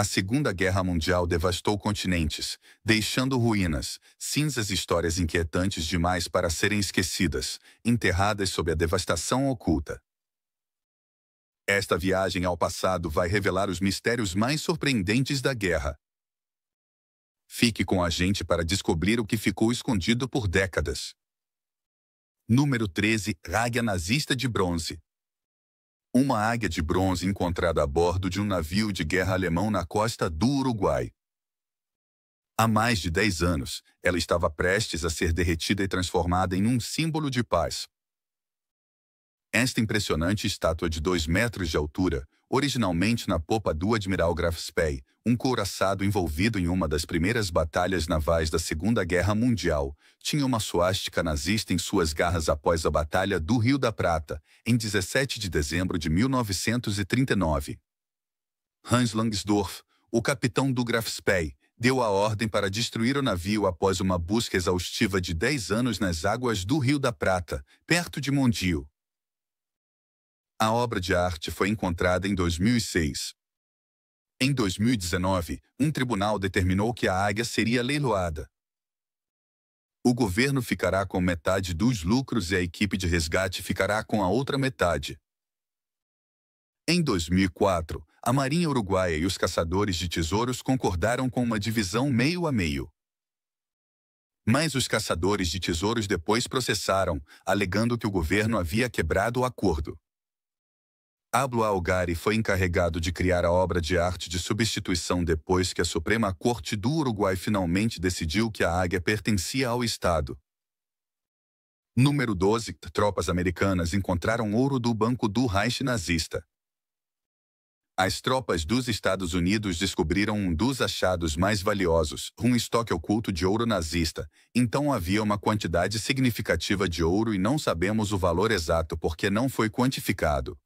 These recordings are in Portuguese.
A Segunda Guerra Mundial devastou continentes, deixando ruínas, cinzas e histórias inquietantes demais para serem esquecidas, enterradas sob a devastação oculta. Esta viagem ao passado vai revelar os mistérios mais surpreendentes da guerra. Fique com a gente para descobrir o que ficou escondido por décadas. Número 13. Águia nazista de bronze. Uma águia de bronze encontrada a bordo de um navio de guerra alemão na costa do Uruguai. Há mais de 10 anos, ela estava prestes a ser derretida e transformada em um símbolo de paz. Esta impressionante estátua de 2 metros de altura, originalmente na popa do Admiral Graf Spee, um couraçado envolvido em uma das primeiras batalhas navais da Segunda Guerra Mundial, tinha uma suástica nazista em suas garras após a Batalha do Rio da Prata, em 17 de dezembro de 1939. Hans Langsdorff, o capitão do Graf Spee, deu a ordem para destruir o navio após uma busca exaustiva de 10 anos nas águas do Rio da Prata, perto de Mondio. A obra de arte foi encontrada em 2006. Em 2019, um tribunal determinou que a águia seria leiloada. O governo ficará com metade dos lucros e a equipe de resgate ficará com a outra metade. Em 2004, a Marinha Uruguaia e os caçadores de tesouros concordaram com uma divisão meio a meio. Mas os caçadores de tesouros depois processaram, alegando que o governo havia quebrado o acordo. Pablo Algari foi encarregado de criar a obra de arte de substituição depois que a Suprema Corte do Uruguai finalmente decidiu que a águia pertencia ao Estado. Número 12. Tropas americanas encontraram ouro do Banco do Reich nazista. As tropas dos Estados Unidos descobriram um dos achados mais valiosos, um estoque oculto de ouro nazista. Então havia uma quantidade significativa de ouro e não sabemos o valor exato porque não foi quantificado.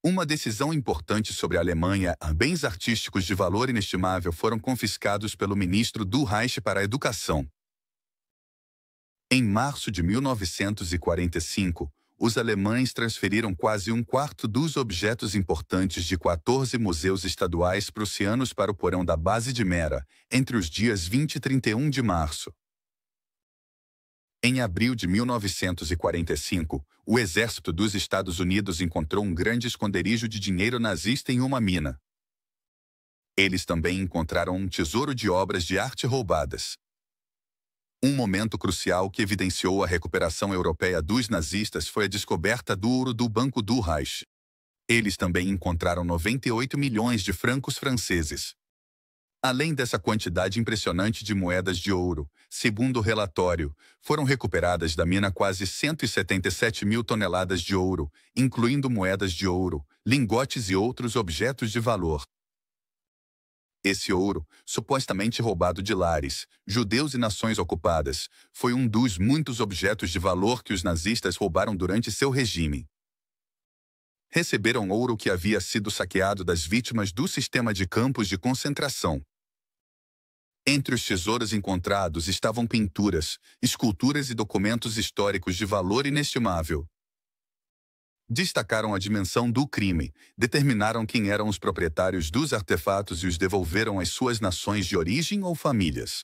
Uma decisão importante sobre a Alemanha, bens artísticos de valor inestimável foram confiscados pelo ministro do Reich para a Educação. Em março de 1945, os alemães transferiram quase um quarto dos objetos importantes de 14 museus estaduais prussianos para o porão da base de Mera, entre os dias 20 e 31 de março. Em abril de 1945, o exército dos Estados Unidos encontrou um grande esconderijo de dinheiro nazista em uma mina. Eles também encontraram um tesouro de obras de arte roubadas. Um momento crucial que evidenciou a recuperação europeia dos nazistas foi a descoberta do ouro do Banco do Reich. Eles também encontraram 98 milhões de francos franceses. Além dessa quantidade impressionante de moedas de ouro, segundo o relatório, foram recuperadas da mina quase 177 mil toneladas de ouro, incluindo moedas de ouro, lingotes e outros objetos de valor. Esse ouro, supostamente roubado de lares, judeus e nações ocupadas, foi um dos muitos objetos de valor que os nazistas roubaram durante seu regime. Receberam ouro que havia sido saqueado das vítimas do sistema de campos de concentração. Entre os tesouros encontrados estavam pinturas, esculturas e documentos históricos de valor inestimável. Destacaram a dimensão do crime, determinaram quem eram os proprietários dos artefatos e os devolveram às suas nações de origem ou famílias.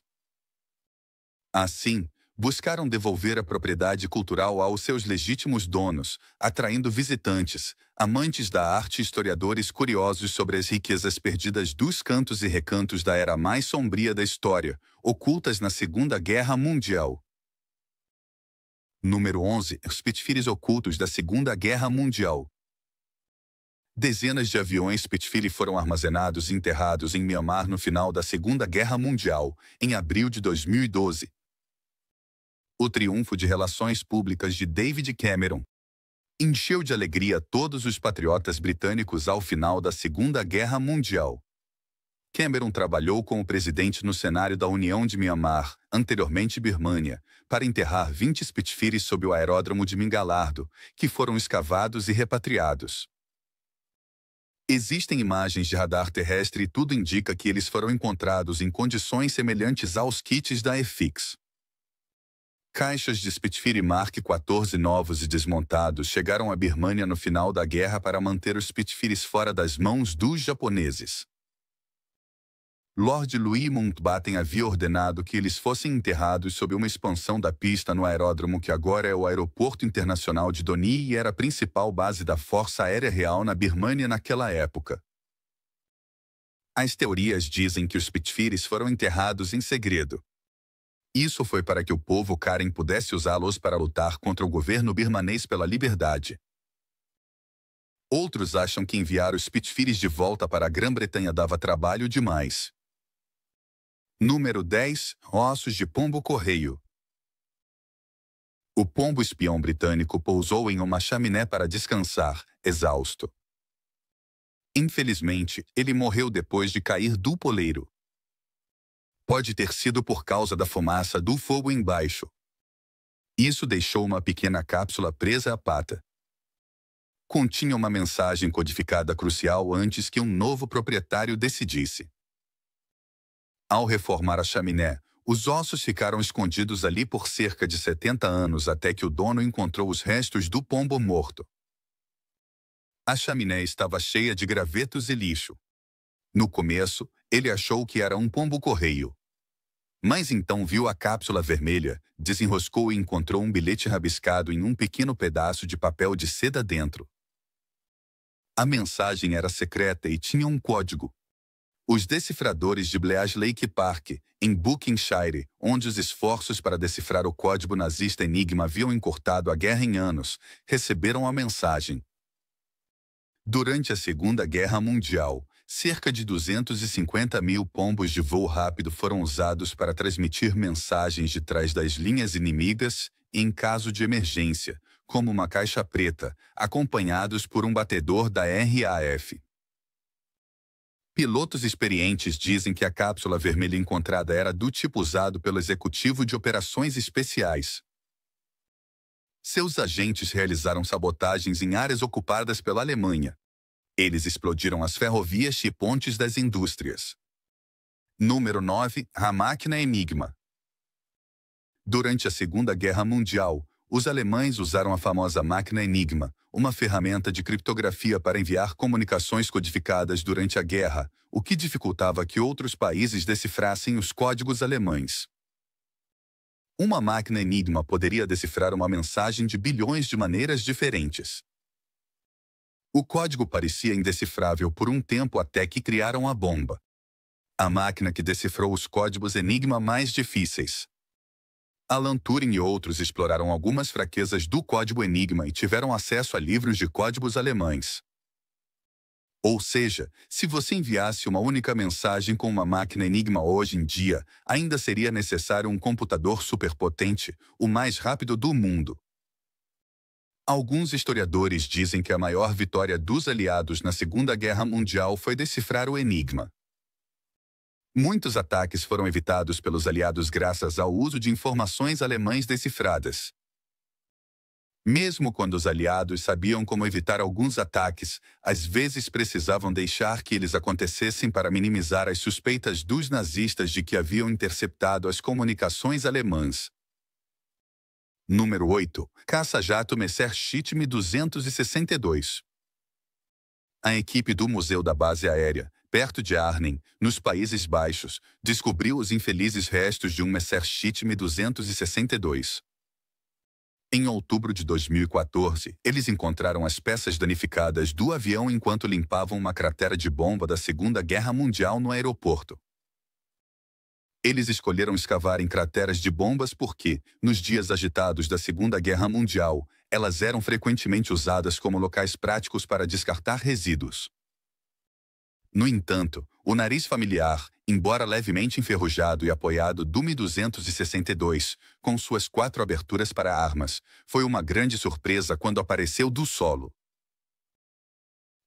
Assim, buscaram devolver a propriedade cultural aos seus legítimos donos, atraindo visitantes, amantes da arte e historiadores curiosos sobre as riquezas perdidas dos cantos e recantos da era mais sombria da história, ocultas na Segunda Guerra Mundial. Número 11. Spitfires ocultos da Segunda Guerra Mundial. Dezenas de aviões Spitfire foram armazenados e enterrados em Myanmar no final da Segunda Guerra Mundial, em abril de 2012. O triunfo de relações públicas de David Cameron encheu de alegria todos os patriotas britânicos ao final da Segunda Guerra Mundial. Cameron trabalhou com o presidente no cenário da União de Myanmar, anteriormente Birmânia, para enterrar 20 Spitfires sob o aeródromo de Mingalardo, que foram escavados e repatriados. Existem imagens de radar terrestre e tudo indica que eles foram encontrados em condições semelhantes aos kits da EFIX. Caixas de Spitfire Mark 14 novos e desmontados chegaram à Birmânia no final da guerra para manter os Spitfires fora das mãos dos japoneses. Lord Louis Mountbatten havia ordenado que eles fossem enterrados sob uma expansão da pista no aeródromo que agora é o Aeroporto Internacional de Doni e era a principal base da Força Aérea Real na Birmânia naquela época. As teorias dizem que os Spitfires foram enterrados em segredo. Isso foi para que o povo Karen pudesse usá-los para lutar contra o governo birmanês pela liberdade. Outros acham que enviar os Spitfires de volta para a Grã-Bretanha dava trabalho demais. Número 10. Ossos de pombo-correio. O pombo-espião britânico pousou em uma chaminé para descansar, exausto. Infelizmente, ele morreu depois de cair do poleiro. Pode ter sido por causa da fumaça do fogo embaixo. Isso deixou uma pequena cápsula presa à pata. Continha uma mensagem codificada crucial antes que um novo proprietário decidisse. Ao reformar a chaminé, os ossos ficaram escondidos ali por cerca de 70 anos até que o dono encontrou os restos do pombo morto. A chaminé estava cheia de gravetos e lixo. No começo, ele achou que era um pombo-correio. Mas então viu a cápsula vermelha, desenroscou e encontrou um bilhete rabiscado em um pequeno pedaço de papel de seda dentro. A mensagem era secreta e tinha um código. Os decifradores de Bleage Lake Park, em Buckinghamshire, onde os esforços para decifrar o código nazista Enigma haviam encurtado a guerra em anos, receberam a mensagem. Durante a Segunda Guerra Mundial, cerca de 250 mil pombos de voo rápido foram usados para transmitir mensagens de trás das linhas inimigas e, em caso de emergência, como uma caixa preta, acompanhados por um batedor da RAF. Pilotos experientes dizem que a cápsula vermelha encontrada era do tipo usado pelo Executivo de Operações Especiais. Seus agentes realizaram sabotagens em áreas ocupadas pela Alemanha. Eles explodiram as ferrovias e pontes das indústrias. Número 9. A máquina Enigma. Durante a Segunda Guerra Mundial, os alemães usaram a famosa máquina Enigma, uma ferramenta de criptografia para enviar comunicações codificadas durante a guerra, o que dificultava que outros países decifrassem os códigos alemães. Uma máquina Enigma poderia decifrar uma mensagem de bilhões de maneiras diferentes. O código parecia indecifrável por um tempo até que criaram a bomba. A máquina que decifrou os códigos Enigma mais difíceis. Alan Turing e outros exploraram algumas fraquezas do código Enigma e tiveram acesso a livros de códigos alemães. Ou seja, se você enviasse uma única mensagem com uma máquina Enigma hoje em dia, ainda seria necessário um computador superpotente, o mais rápido do mundo. Alguns historiadores dizem que a maior vitória dos aliados na Segunda Guerra Mundial foi decifrar o Enigma. Muitos ataques foram evitados pelos aliados graças ao uso de informações alemães decifradas. Mesmo quando os aliados sabiam como evitar alguns ataques, às vezes precisavam deixar que eles acontecessem para minimizar as suspeitas dos nazistas de que haviam interceptado as comunicações alemãs. Número 8. Caça-jato Messerschmitt Mi-262. A equipe do Museu da Base Aérea, perto de Arnhem, nos Países Baixos, descobriu os infelizes restos de um Messerschmitt Mi-262. Em outubro de 2014, eles encontraram as peças danificadas do avião enquanto limpavam uma cratera de bomba da Segunda Guerra Mundial no aeroporto. Eles escolheram escavar em crateras de bombas porque, nos dias agitados da Segunda Guerra Mundial, elas eram frequentemente usadas como locais práticos para descartar resíduos. No entanto, o nariz familiar, embora levemente enferrujado e apoiado do Mi-262, com suas 4 aberturas para armas, foi uma grande surpresa quando apareceu do solo.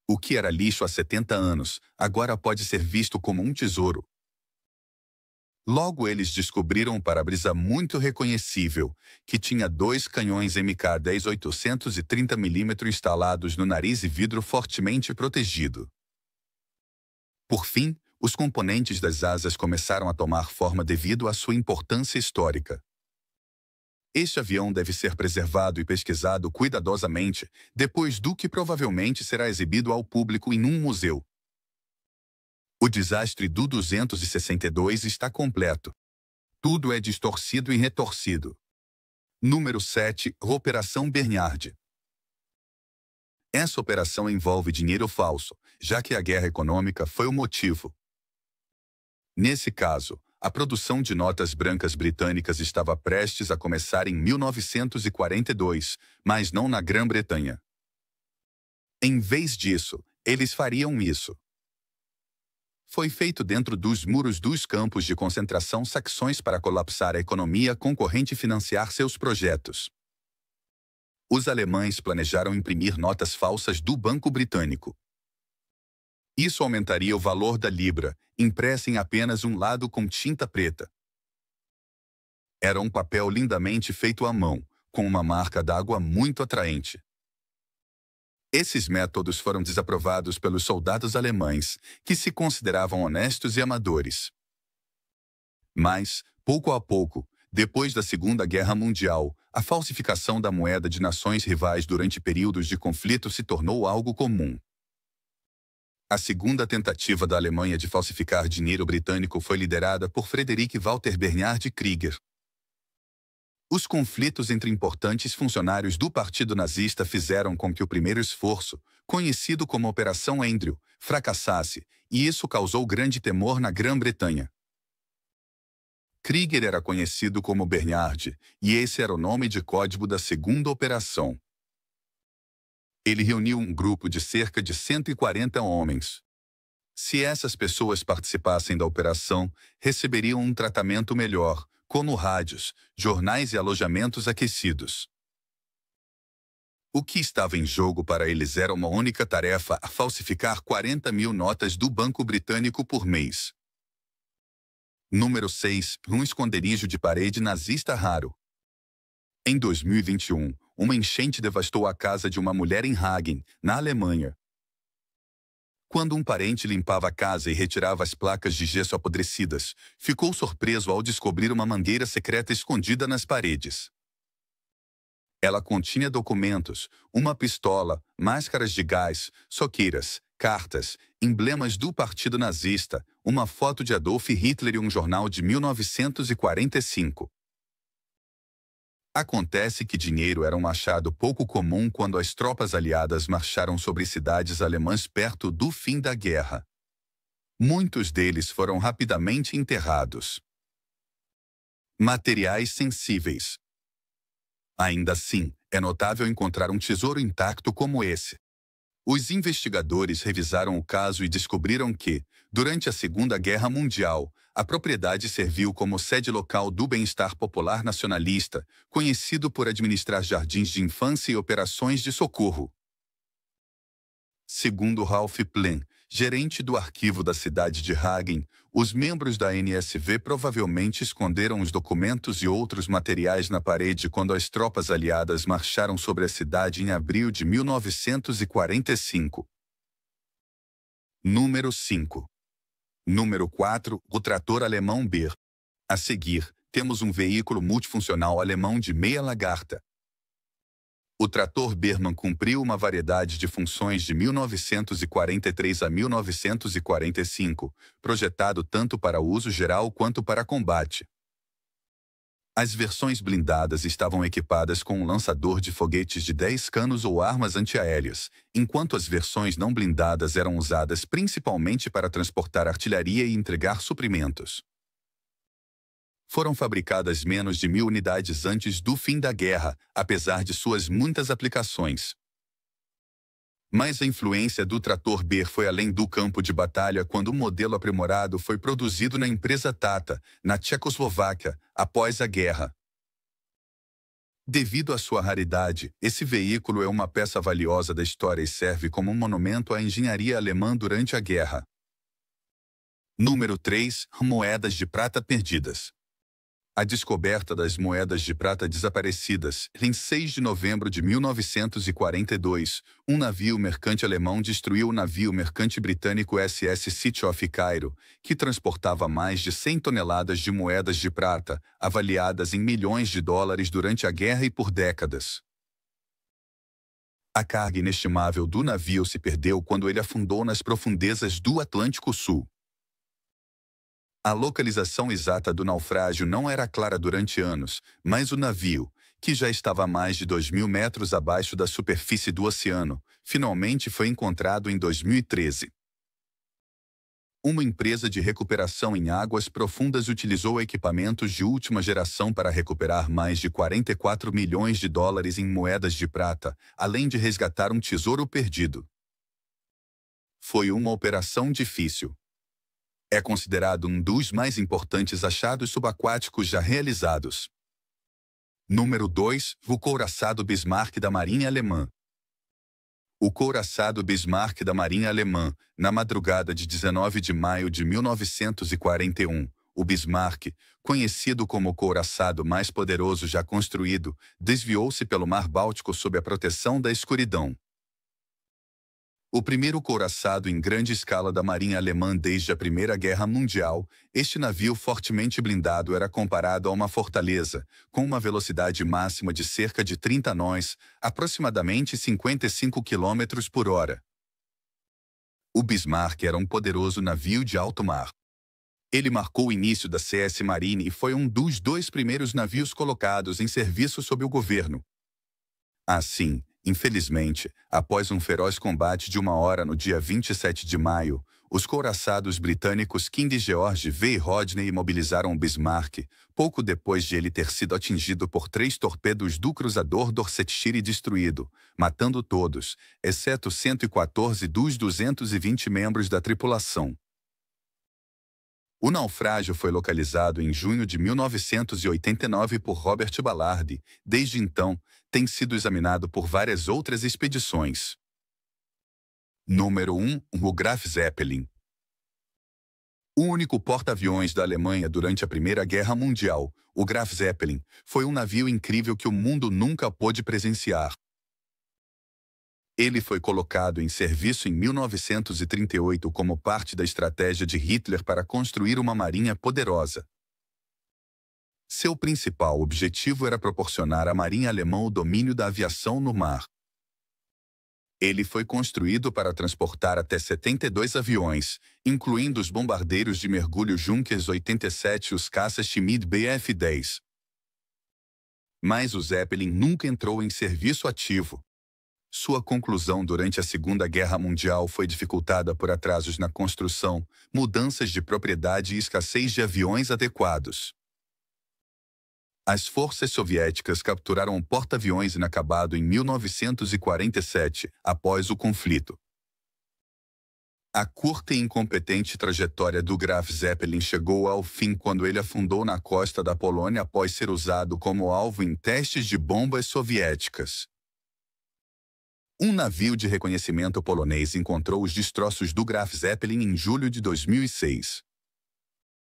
O que era lixo há 70 anos, agora pode ser visto como um tesouro. Logo eles descobriram um para-brisa muito reconhecível, que tinha 2 canhões MK-10 830mm instalados no nariz e vidro fortemente protegido. Por fim, os componentes das asas começaram a tomar forma devido à sua importância histórica. Este avião deve ser preservado e pesquisado cuidadosamente, depois do que provavelmente será exibido ao público em um museu. O desastre do 262 está completo. Tudo é distorcido e retorcido. Número 7. Operação Bernhard. Essa operação envolve dinheiro falso, já que a guerra econômica foi o motivo. Nesse caso, a produção de notas brancas britânicas estava prestes a começar em 1942, mas não na Grã-Bretanha. Em vez disso, eles fariam isso. Foi feito dentro dos muros dos campos de concentração saxões para colapsar a economia concorrente e financiar seus projetos. Os alemães planejaram imprimir notas falsas do Banco Britânico. Isso aumentaria o valor da libra, impressa em apenas um lado com tinta preta. Era um papel lindamente feito à mão, com uma marca d'água muito atraente. Esses métodos foram desaprovados pelos soldados alemães, que se consideravam honestos e amadores. Mas, pouco a pouco, depois da Segunda Guerra Mundial, a falsificação da moeda de nações rivais durante períodos de conflito se tornou algo comum. A segunda tentativa da Alemanha de falsificar dinheiro britânico foi liderada por Frederick Walter Bernhard Krieger. Os conflitos entre importantes funcionários do Partido Nazista fizeram com que o primeiro esforço, conhecido como Operação Andrew, fracassasse, e isso causou grande temor na Grã-Bretanha. Krieger era conhecido como Bernhard, e esse era o nome de código da segunda operação. Ele reuniu um grupo de cerca de 140 homens. Se essas pessoas participassem da operação, receberiam um tratamento melhor, como rádios, jornais e alojamentos aquecidos. O que estava em jogo para eles era uma única tarefa: a falsificar 40.000 notas do Banco Britânico por mês. Número 6. Um esconderijo de parede nazista raro. Em 2021, uma enchente devastou a casa de uma mulher em Hagen, na Alemanha. Quando um parente limpava a casa e retirava as placas de gesso apodrecidas, ficou surpreso ao descobrir uma mangueira secreta escondida nas paredes. Ela continha documentos, uma pistola, máscaras de gás, soqueiras, cartas, emblemas do Partido Nazista, uma foto de Adolf Hitler e um jornal de 1945. Acontece que dinheiro era um achado pouco comum quando as tropas aliadas marcharam sobre cidades alemãs perto do fim da guerra. Muitos deles foram rapidamente enterrados. Materiais sensíveis. Ainda assim, é notável encontrar um tesouro intacto como esse. Os investigadores revisaram o caso e descobriram que, durante a Segunda Guerra Mundial, a propriedade serviu como sede local do bem-estar popular nacionalista, conhecido por administrar jardins de infância e operações de socorro. Segundo Ralph Plen, gerente do arquivo da cidade de Hagen, os membros da NSV provavelmente esconderam os documentos e outros materiais na parede quando as tropas aliadas marcharam sobre a cidade em abril de 1945. Número 5. Número 4. O trator alemão Beer. A seguir, temos um veículo multifuncional alemão de meia lagarta. O trator Berman cumpriu uma variedade de funções de 1943 a 1945, projetado tanto para uso geral quanto para combate. As versões blindadas estavam equipadas com um lançador de foguetes de 10 canos ou armas antiaéreas, enquanto as versões não blindadas eram usadas principalmente para transportar artilharia e entregar suprimentos. Foram fabricadas menos de 1.000 unidades antes do fim da guerra, apesar de suas muitas aplicações. Mas a influência do trator Beer foi além do campo de batalha quando o modelo aprimorado foi produzido na empresa Tata, na Tchecoslováquia, após a guerra. Devido à sua raridade, esse veículo é uma peça valiosa da história e serve como um monumento à engenharia alemã durante a guerra. Número 3. Moedas de prata perdidas. A descoberta das moedas de prata desaparecidas. Em 6 de novembro de 1942, um navio mercante alemão destruiu o navio mercante britânico SS City of Cairo, que transportava mais de 100 toneladas de moedas de prata, avaliadas em milhões de dólares durante a guerra e por décadas. A carga inestimável do navio se perdeu quando ele afundou nas profundezas do Atlântico Sul. A localização exata do naufrágio não era clara durante anos, mas o navio, que já estava a mais de 2.000 metros abaixo da superfície do oceano, finalmente foi encontrado em 2013. Uma empresa de recuperação em águas profundas utilizou equipamentos de última geração para recuperar mais de 44 milhões de dólares em moedas de prata, além de resgatar um tesouro perdido. Foi uma operação difícil. É considerado um dos mais importantes achados subaquáticos já realizados. Número 2. O couraçado Bismarck da Marinha Alemã. O couraçado Bismarck da Marinha Alemã, na madrugada de 19 de maio de 1941, o Bismarck, conhecido como o couraçado mais poderoso já construído, desviou-se pelo Mar Báltico sob a proteção da escuridão. O primeiro couraçado em grande escala da Marinha Alemã desde a Primeira Guerra Mundial, este navio fortemente blindado era comparado a uma fortaleza, com uma velocidade máxima de cerca de 30 nós, aproximadamente 55 km por hora. O Bismarck era um poderoso navio de alto mar. Ele marcou o início da CS Marine e foi um dos 2 primeiros navios colocados em serviço sob o governo. Assim, infelizmente, após um feroz combate de 1 hora no dia 27 de maio, os couraçados britânicos King George V e Rodney imobilizaram o Bismarck, pouco depois de ele ter sido atingido por 3 torpedos do cruzador Dorsetshire e destruído, matando todos, exceto 114 dos 220 membros da tripulação. O naufrágio foi localizado em junho de 1989 por Robert Ballard. Desde então, tem sido examinado por várias outras expedições. Número 1. O Graf Zeppelin. O único porta-aviões da Alemanha durante a Primeira Guerra Mundial, o Graf Zeppelin, foi um navio incrível que o mundo nunca pôde presenciar. Ele foi colocado em serviço em 1938 como parte da estratégia de Hitler para construir uma marinha poderosa. Seu principal objetivo era proporcionar à marinha alemã o domínio da aviação no mar. Ele foi construído para transportar até 72 aviões, incluindo os bombardeiros de mergulho Junkers 87 e os caças Schmidt Bf-10. Mas o Zeppelin nunca entrou em serviço ativo. Sua conclusão durante a Segunda Guerra Mundial foi dificultada por atrasos na construção, mudanças de propriedade e escassez de aviões adequados. As forças soviéticas capturaram um porta-aviões inacabado em 1947, após o conflito. A curta e incompetente trajetória do Graf Zeppelin chegou ao fim quando ele afundou na costa da Polônia após ser usado como alvo em testes de bombas soviéticas. Um navio de reconhecimento polonês encontrou os destroços do Graf Zeppelin em julho de 2006.